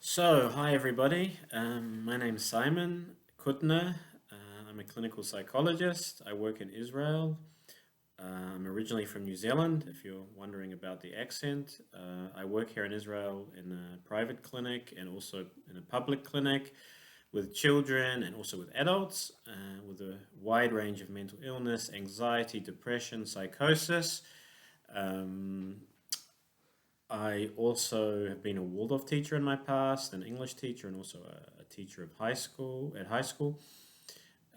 Hi everybody. My name's Simon Kuttner. I'm a clinical psychologist. I work in Israel. I'm originally from New Zealand, if you're wondering about the accent. I work here in Israel in a private clinic and also in a public clinic with children and also with adults with a wide range of mental illness, anxiety, depression, psychosis. Um, I also have been a Waldorf teacher in my past, an English teacher, and also a teacher of high school at high school.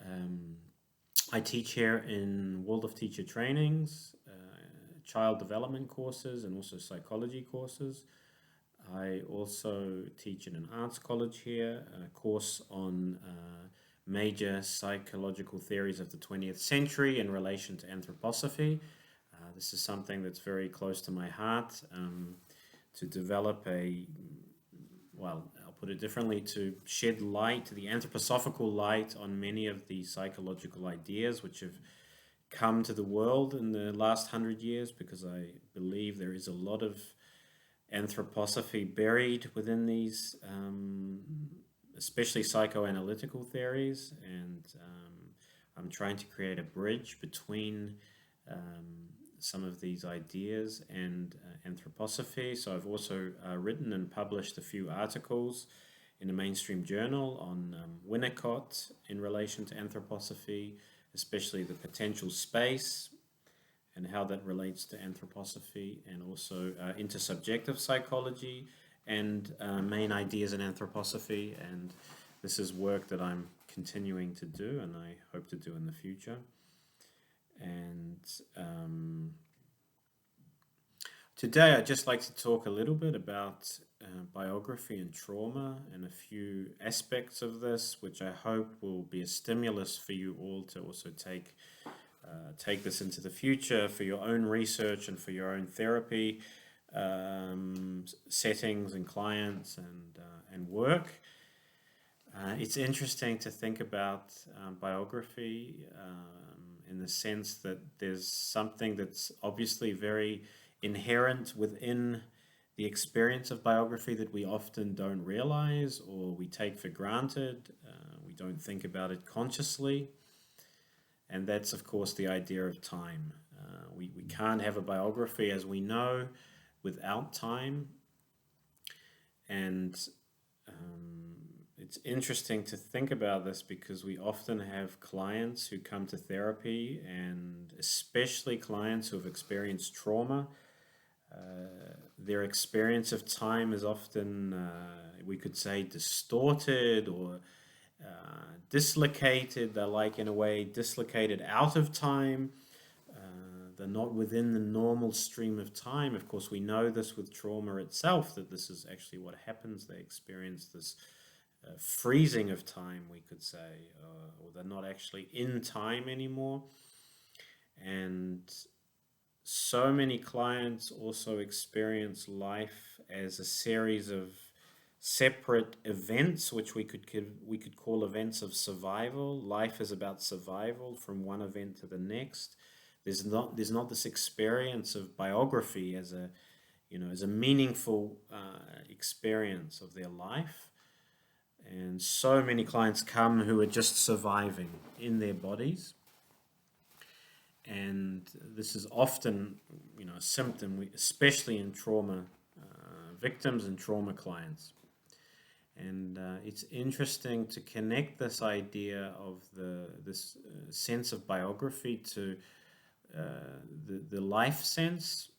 Um, I teach here in Waldorf teacher trainings, child development courses, and also psychology courses. I also teach in an arts college here, a course on major psychological theories of the 20th century in relation to anthroposophy. This is something that's very close to my heart. To develop I'll put it differently, to shed light, the anthroposophical light on many of the psychological ideas which have come to the world in the last 100 years, because I believe there is a lot of anthroposophy buried within these, especially psychoanalytical theories, and I'm trying to create a bridge between some of these ideas and anthroposophy. So I've also written and published a few articles in a mainstream journal on Winnicott in relation to anthroposophy, especially the potential space and how that relates to anthroposophy, and also intersubjective psychology and main ideas in anthroposophy. And this is work that I'm continuing to do and I hope to do in the future. And today I'd just like to talk a little bit about biography and trauma and a few aspects of this, which I hope will be a stimulus for you all to also take this into the future for your own research and for your own therapy settings and clients and work. It's interesting to think about biography in the sense that there's something that's obviously very inherent within the experience of biography that we often don't realize or we take for granted. We don't think about it consciously. And that's, of course, the idea of time. We can't have a biography, as we know, without time. And it's interesting to think about this because we often have clients who come to therapy, and especially clients who have experienced trauma. Their experience of time is often, we could say, distorted or dislocated. They're like, in a way, dislocated out of time. They're not within the normal stream of time. Of course, we know this with trauma itself, that this is actually what happens. They experience this freezing of time, we could say, or they're not actually in time anymore. And so many clients also experience life as a series of separate events, which we could call events of survival. Life is about survival from one event to the next. There's not this experience of biography as a meaningful experience of their life. And so many clients come who are just surviving in their bodies. And this is often, a symptom, especially in trauma victims and trauma clients. And it's interesting to connect this idea of this sense of biography to the life sense,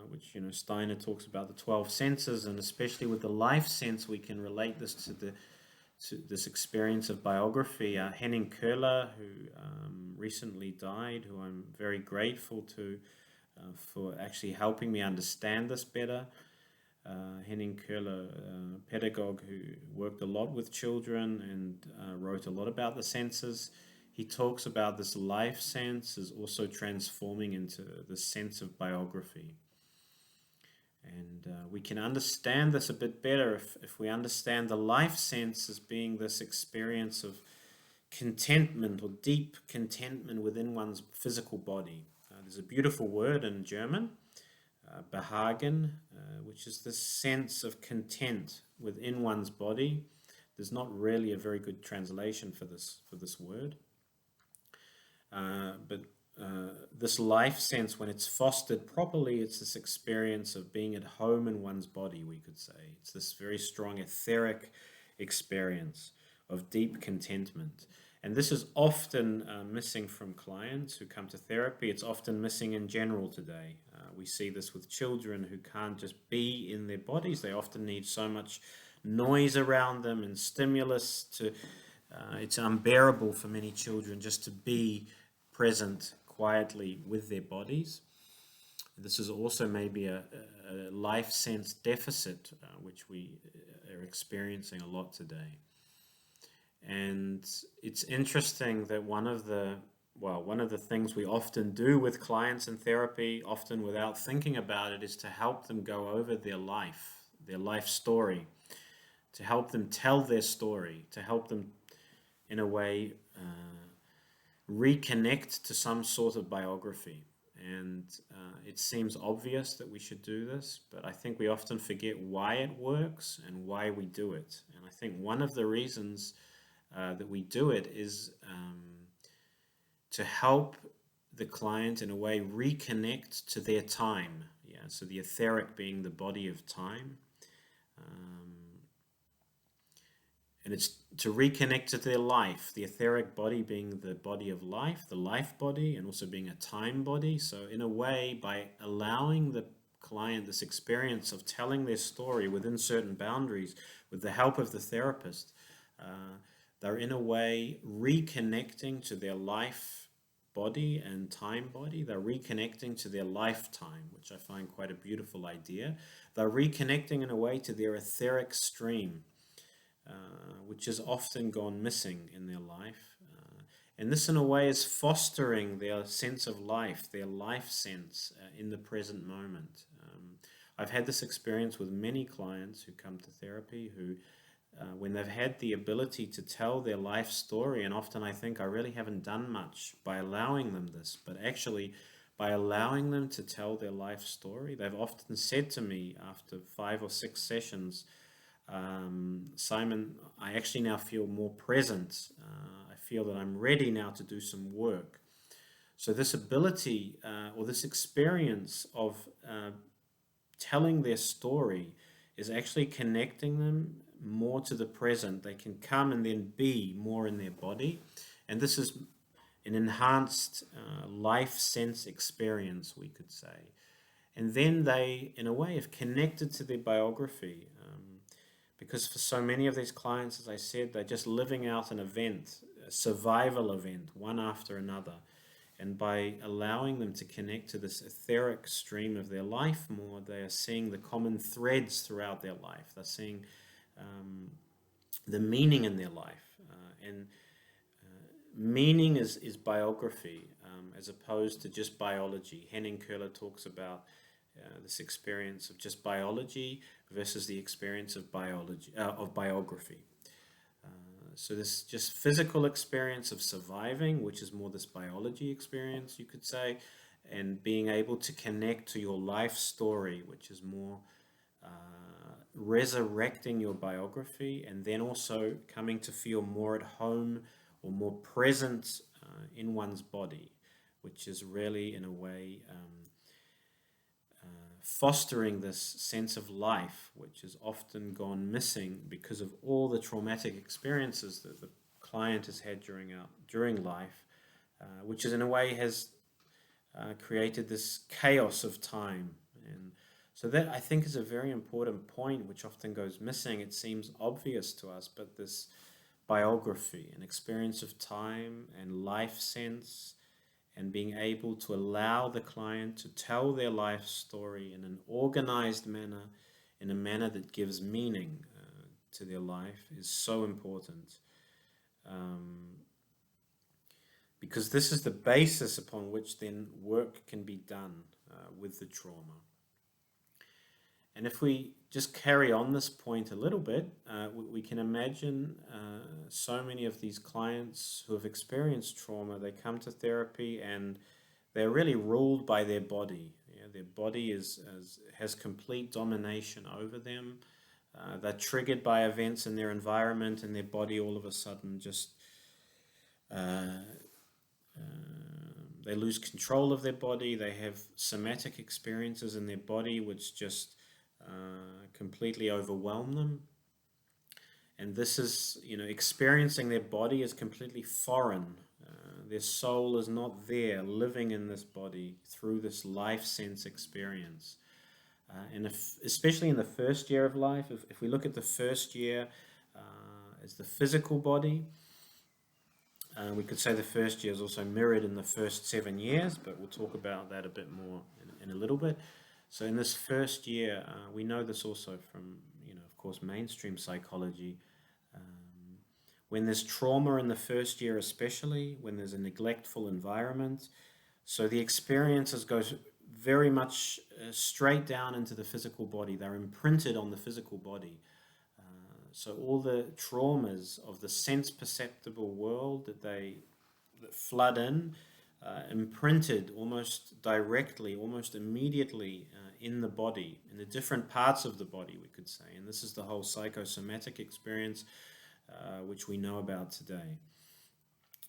which Steiner talks about the 12 senses, and especially with the life sense, we can relate this to this experience of biography. Henning Köhler, who recently died, who I'm very grateful to for actually helping me understand this better. Henning Köhler, pedagogue who worked a lot with children and wrote a lot about the senses. He talks about this life sense is also transforming into the sense of biography. And we can understand this a bit better if we understand the life sense as being this experience of contentment or deep contentment within one's physical body. There's a beautiful word in German, Behagen, which is this sense of content within one's body. There's not really a very good translation for this word, but this life sense, when it's fostered properly, it's this experience of being at home in one's body, we could say. It's this very strong etheric experience of deep contentment. And this is often missing from clients who come to therapy. It's often missing in general today. We see this with children who can't just be in their bodies. They often need so much noise around them and stimulus to it's unbearable for many children just to be present quietly with their bodies. This is also maybe a life sense deficit, which we are experiencing a lot today. And it's interesting that one of the things we often do with clients in therapy, often without thinking about it, is to help them go over their life story, to help them tell their story, to help them in a way reconnect to some sort of biography. And it seems obvious that we should do this, but I think we often forget why it works and why we do it. And I think one of the reasons that we do it is to help the client in a way reconnect to their time. Yeah, so the etheric being the body of time. And it's to reconnect to their life, the etheric body being the body of life, the life body, and also being a time body. So in a way, by allowing the client this experience of telling their story within certain boundaries, with the help of the therapist, they're in a way reconnecting to their life body and time body. They're reconnecting to their lifetime, which I find quite a beautiful idea. They're reconnecting in a way to their etheric stream, which has often gone missing in their life. And this in a way is fostering their sense of life, their life sense in the present moment. I've had this experience with many clients who come to therapy who, when they've had the ability to tell their life story, and often I think I really haven't done much by allowing them this, but actually by allowing them to tell their life story, they've often said to me after 5 or 6 sessions, Simon, I actually now feel more present. I feel that I'm ready now to do some work. So this ability or this experience of telling their story is actually connecting them more to the present. They can come and then be more in their body. And this is an enhanced life sense experience, we could say. And then they, in a way, have connected to their biography. Because for so many of these clients, as I said, they're just living out an event, a survival event, one after another. And by allowing them to connect to this etheric stream of their life more, they are seeing the common threads throughout their life. They're seeing the meaning in their life. And meaning is biography as opposed to just biology. Henning Köhler talks about this experience of just biology versus the experience of biography. So this just physical experience of surviving, which is more this biology experience, you could say, and being able to connect to your life story, which is more resurrecting your biography, and then also coming to feel more at home or more present in one's body, which is really, in a way, fostering this sense of life, which has often gone missing because of all the traumatic experiences that the client has had during life, which is in a way has created this chaos of time. And so that, I think, is a very important point which often goes missing. It seems obvious to us, but this biography, an experience of time and life sense, and being able to allow the client to tell their life story in an organized manner, in a manner that gives meaning to their life, is so important. Because this is the basis upon which then work can be done with the trauma. And if we just carry on this point a little bit, we can imagine so many of these clients who have experienced trauma, they come to therapy and they're really ruled by their body. Yeah, their body has complete domination over them. They're triggered by events in their environment, and their body all of a sudden just uh, they lose control of their body. They have somatic experiences in their body which just completely overwhelm them. And this is, experiencing their body is completely foreign. Their soul is not there living in this body through this life sense experience. And especially in the first year of life, if we look at the first year as the physical body, we could say the first year is also mirrored in the first 7 years, but we'll talk about that a bit more in a little bit. So in this first year, we know this also from, of course, mainstream psychology. When there's trauma in the first year, especially when there's a neglectful environment, so the experiences go very much straight down into the physical body. They're imprinted on the physical body. So all the traumas of the sense perceptible world that flood in, imprinted almost directly, almost immediately in the body, in the different parts of the body, we could say. And this is the whole psychosomatic experience, which we know about today.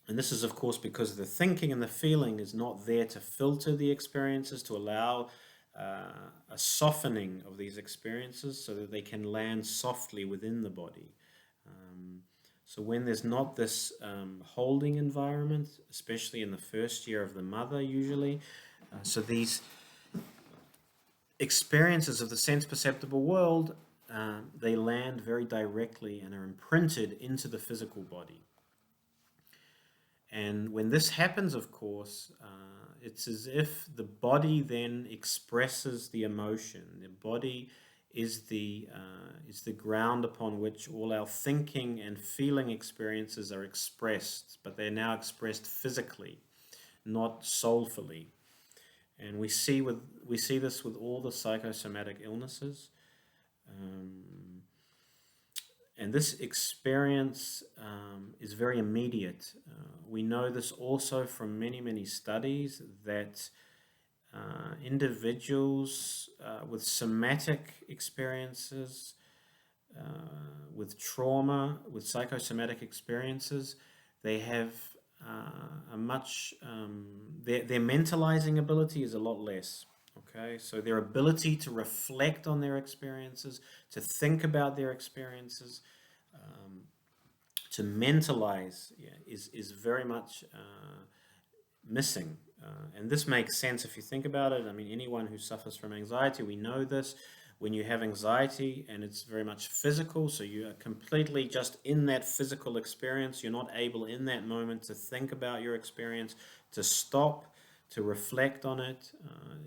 And this is, of course, because the thinking and the feeling is not there to filter the experiences, to allow a softening of these experiences so that they can land softly within the body. So when there's not this holding environment, especially in the first year of the mother usually, so these experiences of the sense perceptible world, they land very directly and are imprinted into the physical body. And when this happens, of course, it's as if the body then expresses the emotion. The body is the ground upon which all our thinking and feeling experiences are expressed, but they're now expressed physically, not soulfully. And we see this with all the psychosomatic illnesses. And this experience is very immediate. We know this also from many, many studies that individuals with somatic experiences, with trauma, with psychosomatic experiences, they have a much, their mentalizing ability is a lot less. Okay, so their ability to reflect on their experiences, to think about their experiences, to mentalize, is very much missing. And this makes sense if you think about it. I mean, anyone who suffers from anxiety, we know this. When you have anxiety and it's very much physical, so you are completely just in that physical experience, you're not able in that moment to think about your experience, to stop, to reflect on it.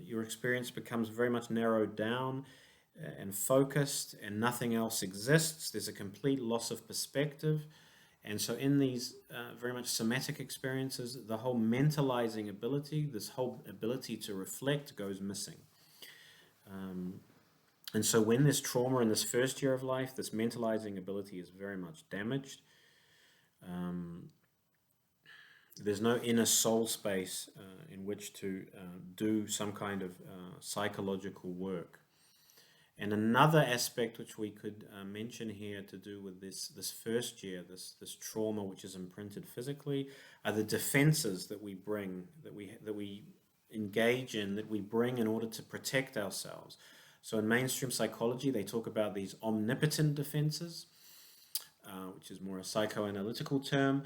Your experience becomes very much narrowed down and focused, and nothing else exists. There's a complete loss of perspective. And so in these very much somatic experiences, the whole mentalizing ability, this whole ability to reflect goes missing. And so when there's trauma in this first year of life, this mentalizing ability is very much damaged. There's no inner soul space in which to do some kind of psychological work. And another aspect which we could mention here to do with this first year, this trauma which is imprinted physically, are the defenses that we bring, that we engage in, that we bring in order to protect ourselves. So in mainstream psychology, they talk about these omnipotent defenses, which is more a psychoanalytical term.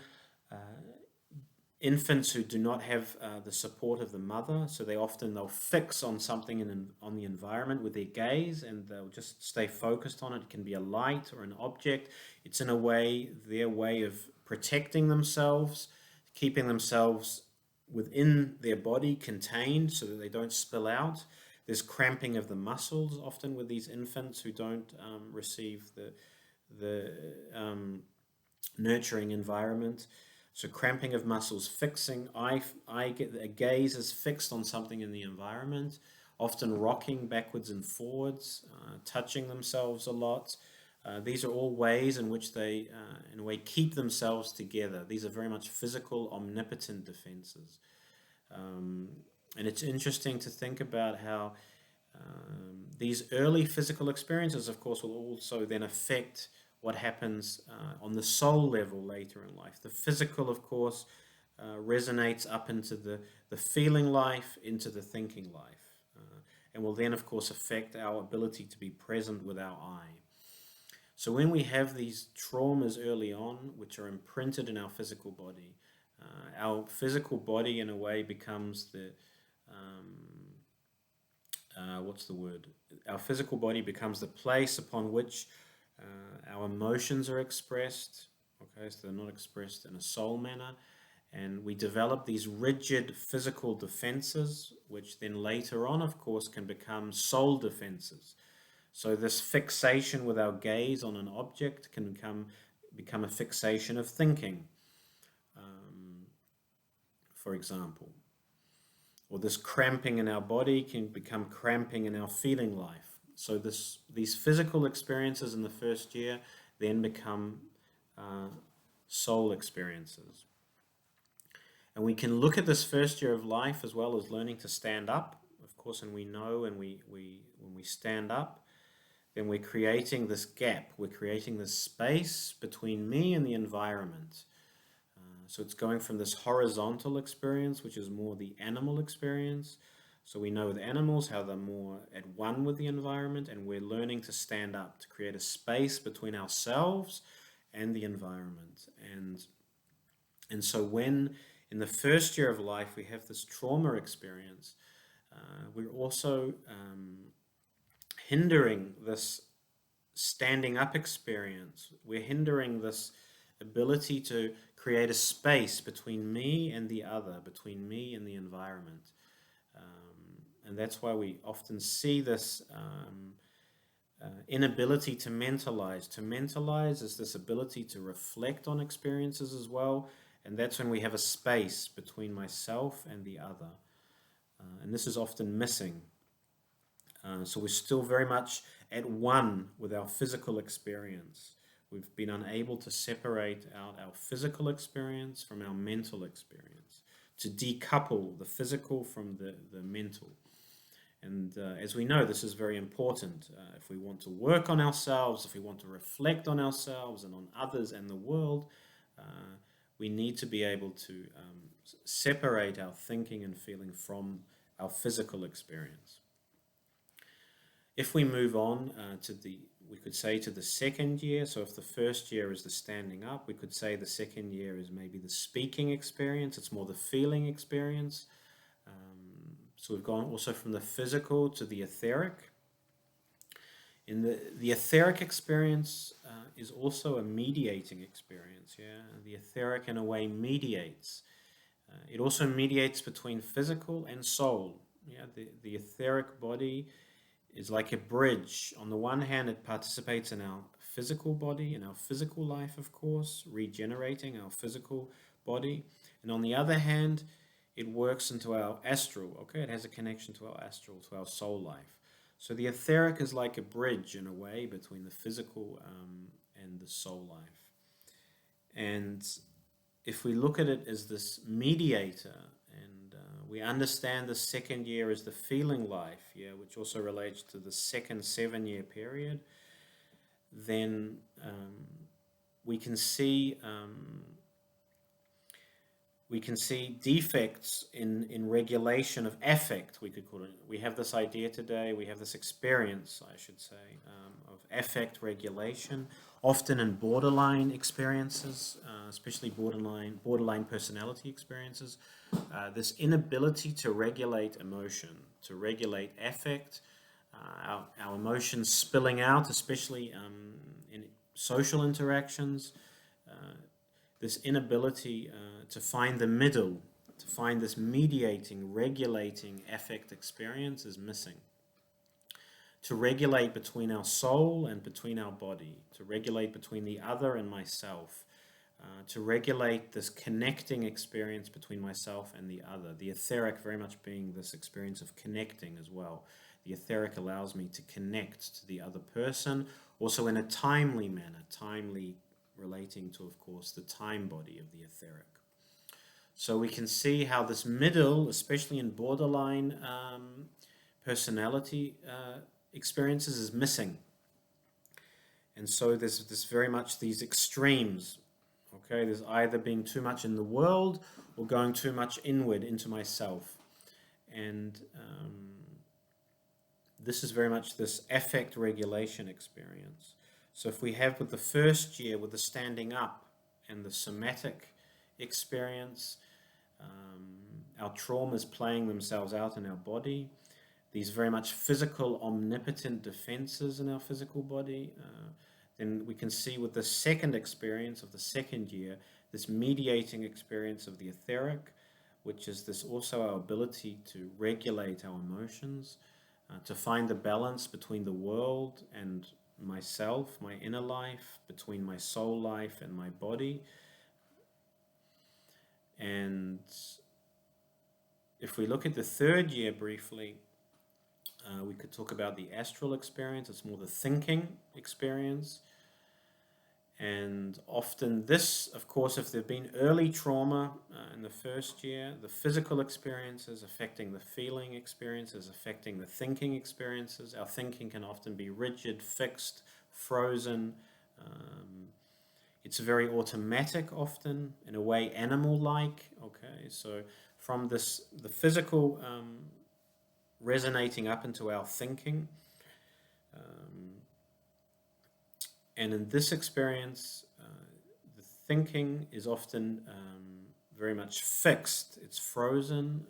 Infants who do not have the support of the mother, so they'll fix on something on the environment with their gaze, and they'll just stay focused on it. It can be a light or an object. It's in a way their way of protecting themselves, keeping themselves within their body contained so that they don't spill out. There's cramping of the muscles often with these infants who don't receive the nurturing environment. So cramping of muscles, fixing, I get a gaze is fixed on something in the environment, often rocking backwards and forwards, touching themselves a lot. These are all ways in which they, in a way, keep themselves together. These are very much physical, omnipotent defenses. And it's interesting to think about how these early physical experiences, of course, will also then affect what happens on the soul level later in life. The physical, of course, resonates up into the feeling life, into the thinking life, and will then, of course, affect our ability to be present with our I. So when we have these traumas early on, which are imprinted in our physical body, our physical body, in a way, becomes the what's the word? Our physical body becomes the place upon which our emotions are expressed. Okay, so they're not expressed in a soul manner, and we develop these rigid physical defenses, which then later on, of course, can become soul defenses. So this fixation with our gaze on an object can become a fixation of thinking, for example. Or this cramping in our body can become cramping in our feeling life. So these physical experiences in the first year then become soul experiences. And we can look at this first year of life as well as learning to stand up, of course, and we know when we stand up, then we're creating this gap, we're creating this space between me and the environment. So it's going from this horizontal experience, which is more the animal experience. So we know with animals how they're more at one with the environment, and we're learning to stand up, to create a space between ourselves and the environment. And so when in the first year of life we have this trauma experience, we're also hindering this standing up experience. We're hindering this ability to create a space between me and the other, between me and the environment. And that's why we often see this inability to mentalize. To mentalize is this ability to reflect on experiences as well, and that's when we have a space between myself and the other. And this is often missing. So we're still very much at one with our physical experience. We've been unable to separate out our physical experience from our mental experience, to decouple the physical from the mental. And as we know, this is very important. If we want to work on ourselves, if we want to reflect on ourselves and on others and the world, we need to be able to separate our thinking and feeling from our physical experience. If we move on we could say to the second year, so if the first year is the standing up, we could say the second year is maybe the speaking experience, it's more the feeling experience. So we've gone also from the physical to the etheric. In the etheric experience is also a mediating experience. Yeah, the etheric in a way mediates. It also mediates between physical and soul. Yeah, the etheric body is like a bridge. On the one hand, it participates in our physical body, in our physical life, of course, regenerating our physical body. And on the other hand, it works into our astral. Okay, it has a connection to our astral, to our soul life. So the etheric is like a bridge in a way between the physical and the soul life. And if we look at it as this mediator, and we understand the second year as the feeling life, yeah, which also relates to the second 7-year period, then we can see defects in regulation of affect, we could call it. We have this idea today, we have this experience, I should say, of affect regulation, often in borderline experiences, especially borderline personality experiences. This inability to regulate emotion, to regulate affect, our emotions spilling out, especially in social interactions. This inability to find the middle, to find this mediating, regulating affect experience is missing. To regulate between our soul and between our body, to regulate between the other and myself, to regulate this connecting experience between myself and the other. The etheric very much being this experience of connecting as well. The etheric allows me to connect to the other person, also in a timely manner, timely relating to, of course, the time body of the etheric. So we can see how this middle, especially in borderline personality experiences, is missing. And so there's very much these extremes. Okay, there's either being too much in the world or going too much inward into myself. And this is very much this affect regulation experience. So if we have with the first year, with the standing up and the somatic experience, our traumas playing themselves out in our body, these very much physical omnipotent defenses in our physical body, then we can see with the second experience of the second year, this mediating experience of the etheric, which is this also our ability to regulate our emotions, to find the balance between the world and myself, my inner life, between my soul life and my body. And if we look at the third year briefly, we could talk about the astral experience. It's more the thinking experience. And often this, of course, if there have been early trauma in the first year, the physical experiences affecting the feeling experiences, affecting the thinking experiences. Our thinking can often be rigid, fixed, frozen. It's very automatic often, in a way animal-like. Okay, so from this, the physical resonating up into our thinking. And in this experience, the thinking is often very much fixed. It's frozen,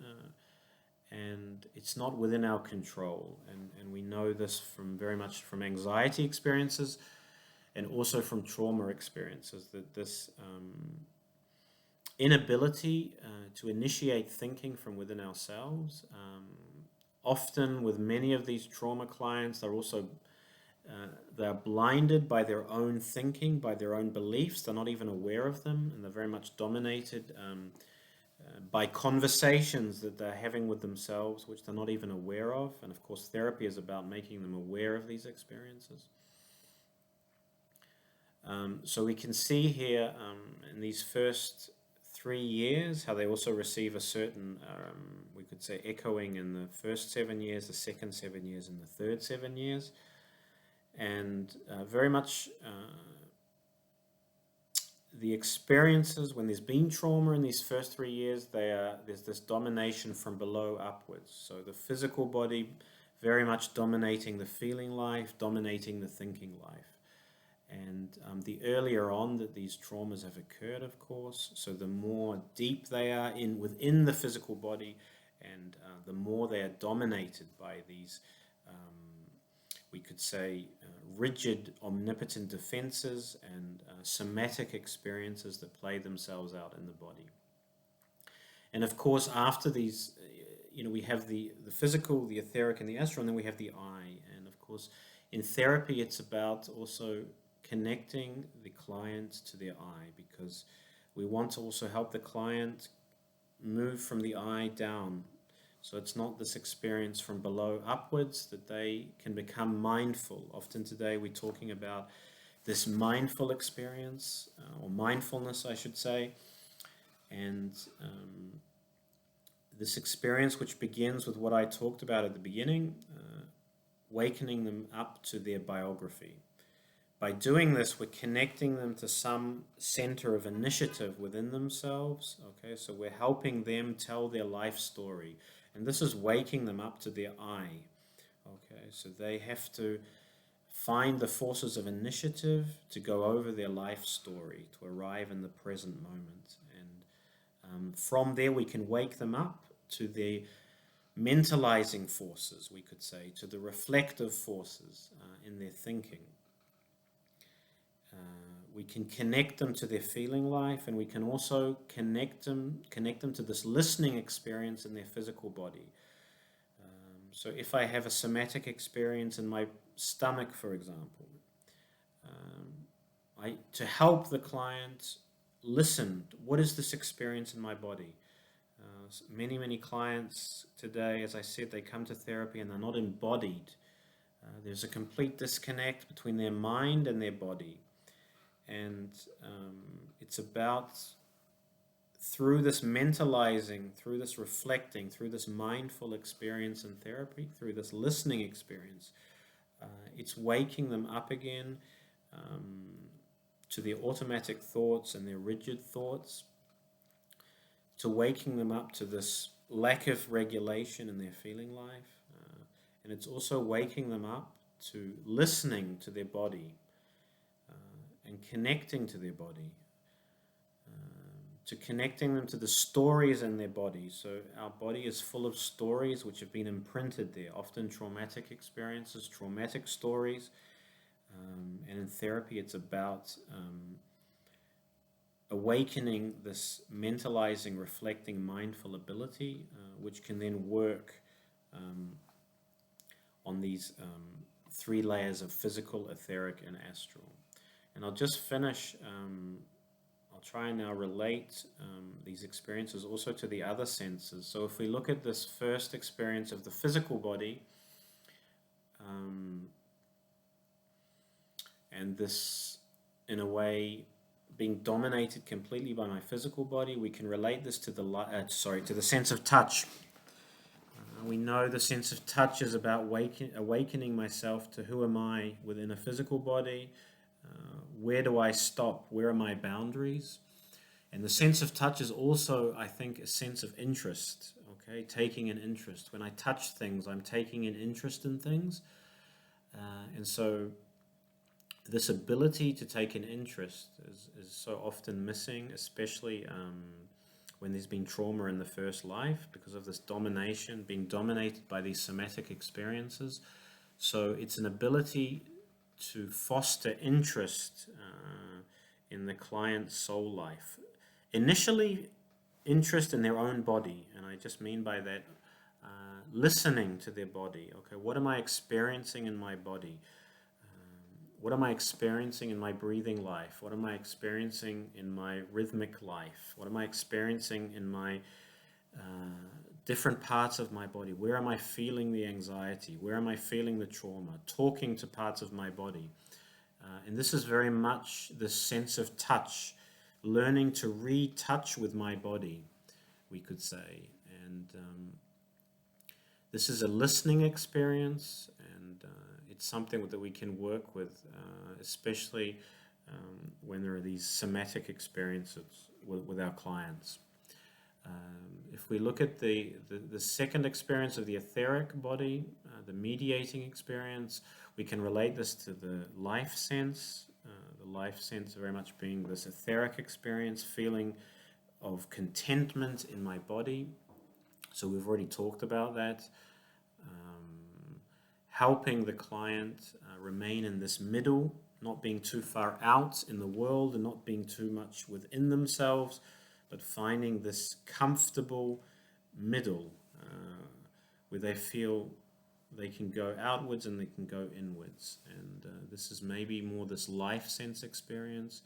and it's not within our control. And we know this from very much from anxiety experiences and also from trauma experiences, that this inability to initiate thinking from within ourselves, often with many of these trauma clients, they're blinded by their own thinking, by their own beliefs. They're not even aware of them, and they're very much dominated by conversations that they're having with themselves, which they're not even aware of. And of course, therapy is about making them aware of these experiences. So we can see here in these first 3 years how they also receive a certain, we could say, echoing in the first 7 years, the second 7 years, and the third 7 years. And very much the experiences, when there's been trauma in these first 3 years, there's this domination from below upwards. So the physical body very much dominating the feeling life, dominating the thinking life. And the earlier on that these traumas have occurred, of course, so the more deep they are within the physical body, and the more they are dominated by these we could say rigid omnipotent defenses and somatic experiences that play themselves out in the body. And of course, after these, we have the physical, the etheric, and the astral, and then we have the I. And of course, in therapy, it's about also connecting the client to their I, because we want to also help the client move from the I down. So it's not this experience from below upwards, that they can become mindful. Often today we're talking about this mindful experience, or mindfulness, I should say. And this experience, which begins with what I talked about at the beginning, wakening them up to their biography. By doing this, we're connecting them to some center of initiative within themselves. Okay, so we're helping them tell their life story. And this is waking them up to their I. Okay, so they have to find the forces of initiative to go over their life story, to arrive in the present moment. And from there, we can wake them up to the mentalizing forces, we could say, to the reflective forces in their thinking. We can connect them to their feeling life, and we can also connect them to this listening experience in their physical body. So if I have a somatic experience in my stomach, for example, to help the client listen, what is this experience in my body? Many clients today, as I said, they come to therapy and they're not embodied. There's a complete disconnect between their mind and their body. And it's about through this mentalizing, through this reflecting, through this mindful experience in therapy, through this listening experience, it's waking them up again to their automatic thoughts and their rigid thoughts, to waking them up to this lack of regulation in their feeling life. And it's also waking them up to listening to their body and connecting to their body, to connecting them to the stories in their body. So our body is full of stories which have been imprinted there, often traumatic experiences, traumatic stories. And in therapy, it's about awakening this mentalizing, reflecting, mindful ability, which can then work on these 3 layers of physical, etheric, and astral. And I'll just finish, I'll try and now relate these experiences also to the other senses. So if we look at this first experience of the physical body, and this, in a way, being dominated completely by my physical body, we can relate this to the sense of touch. We know the sense of touch is about awakening myself to who am I within a physical body. Where do I stop? Where are my boundaries? And the sense of touch is also, I think, a sense of interest, okay? Taking an interest. When I touch things, I'm taking an interest in things. And so this ability to take an interest is so often missing, especially when there's been trauma in the first life, because of this domination, being dominated by these somatic experiences. So it's an ability to foster interest in the client's soul life. Initially, interest in their own body, and I just mean by that listening to their body. Okay, what am I experiencing in my body? What am I experiencing in my breathing life? What am I experiencing in my rhythmic life? What am I experiencing in my different parts of my body? Where am I feeling the anxiety? Where am I feeling the trauma? Talking to parts of my body. And this is very much the sense of touch, learning to retouch with my body, we could say. And this is a listening experience, and it's something that we can work with, especially when there are these somatic experiences with our clients. If we look at the second experience of the etheric body, the mediating experience, we can relate this to the life sense. The life sense very much being this etheric experience, feeling of contentment in my body. So we've already talked about that. Helping the client remain in this middle, not being too far out in the world and not being too much within themselves, but finding this comfortable middle where they feel they can go outwards and they can go inwards. And this is maybe more this life sense experience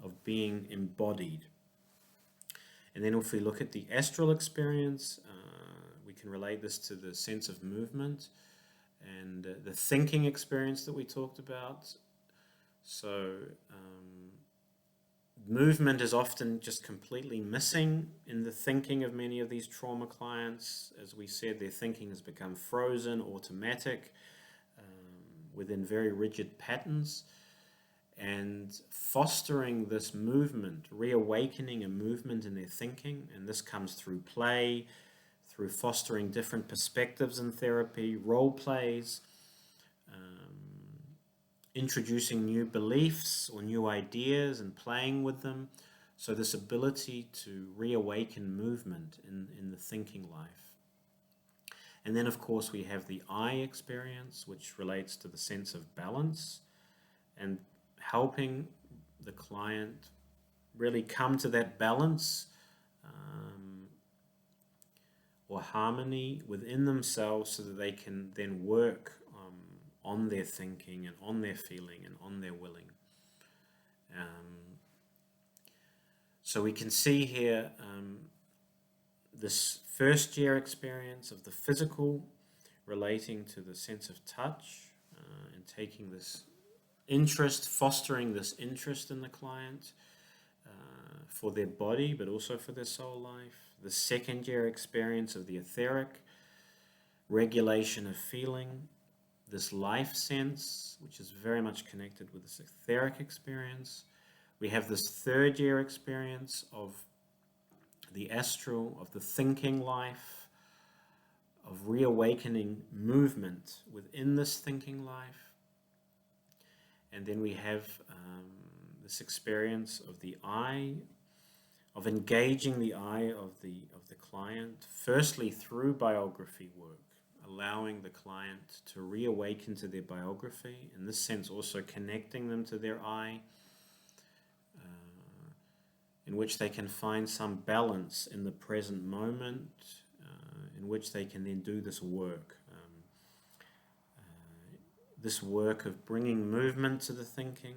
of being embodied. And then if we look at the astral experience, we can relate this to the sense of movement and the thinking experience that we talked about. So movement is often just completely missing in the thinking of many of these trauma clients. As we said, their thinking has become frozen, automatic, within very rigid patterns. And fostering this movement, reawakening a movement in their thinking, and this comes through play, through fostering different perspectives in therapy, role plays, introducing new beliefs or new ideas and playing with them. So this ability to reawaken movement in the thinking life. And then of course we have the I experience, which relates to the sense of balance and helping the client really come to that balance or harmony within themselves so that they can then work on their thinking and on their feeling and on their willing. So we can see here this first year experience of the physical relating to the sense of touch and taking this interest, fostering this interest in the client, for their body, but also for their soul life. The second year experience of the etheric, regulation of feeling, this life sense, which is very much connected with this etheric experience. We have this third year experience of the astral, of the thinking life, of reawakening movement within this thinking life. And then we have this experience of the I, of engaging the I of the client, firstly through biography work, allowing the client to reawaken to their biography, in this sense also connecting them to their I, in which they can find some balance in the present moment, in which they can then do this work. This work of bringing movement to the thinking,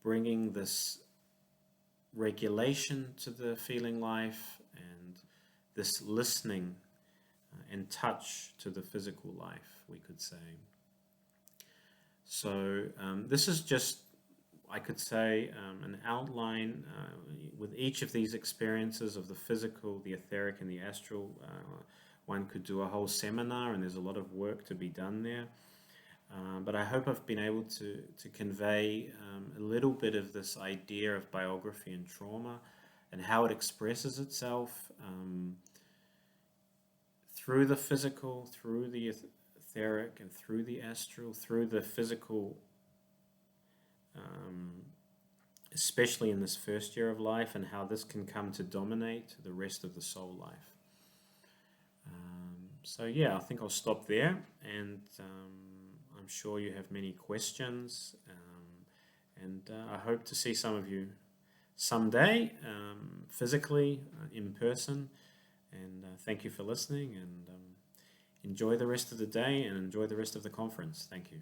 bringing this regulation to the feeling life, and this listening and touch to the physical life, we could say. So this is just, I could say, an outline with each of these experiences of the physical, the etheric, and the astral. One could do a whole seminar, and there's a lot of work to be done there. But I hope I've been able to convey a little bit of this idea of biography and trauma and how it expresses itself through the physical, through the etheric, and through the astral, through the physical, especially in this first year of life, and how this can come to dominate the rest of the soul life. So yeah, I think I'll stop there, and I'm sure you have many questions, and I hope to see some of you someday, physically, in person, and thank you for listening, and enjoy the rest of the day, and enjoy the rest of the conference. Thank you.